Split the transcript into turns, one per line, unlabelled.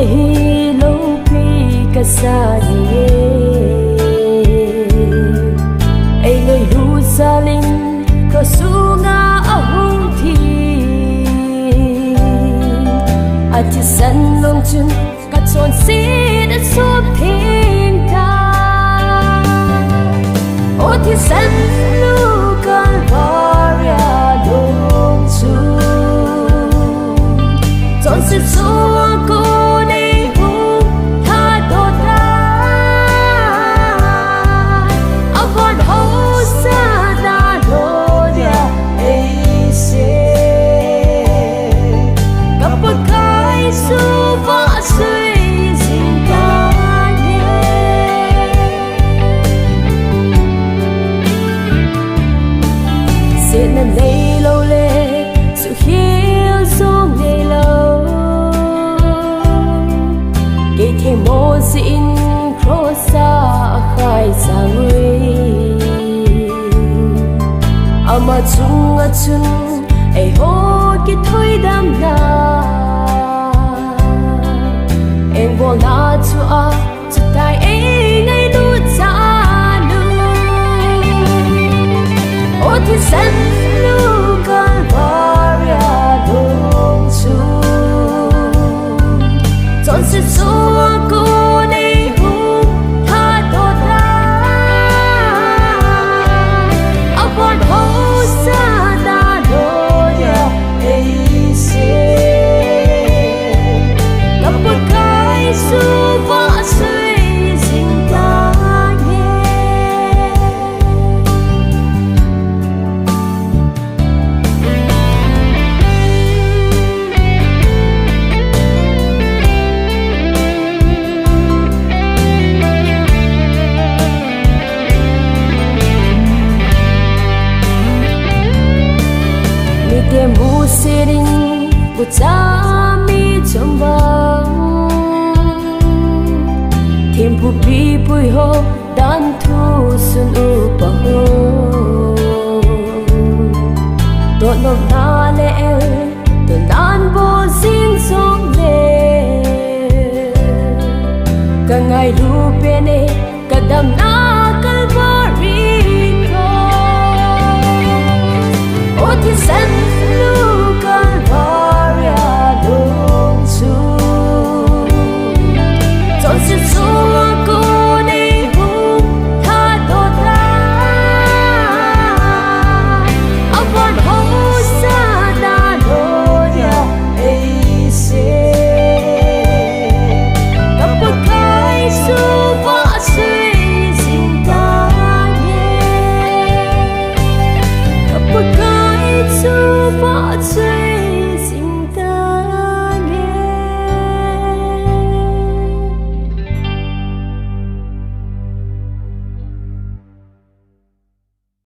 hi lo pi ka sa ni ai noi lu salin ko su nga a hung thi a ti san long chun ka chon si da so thing ta o ti san lu kan varia long chu chon si so ko mà chung a chun ai ho ki thoi dam na em bo na chu a chu tai ai ngai lu cha lu o thi san lu kan varia dong chu chọn se so ko nei hu tha do ta upon ho cha mi chom bang thêm pu pi pui ho dan thu sun u pa ho to no na le to nan bo sing song le ka ngai lu pe ne ka dam na kalvari ko o ti san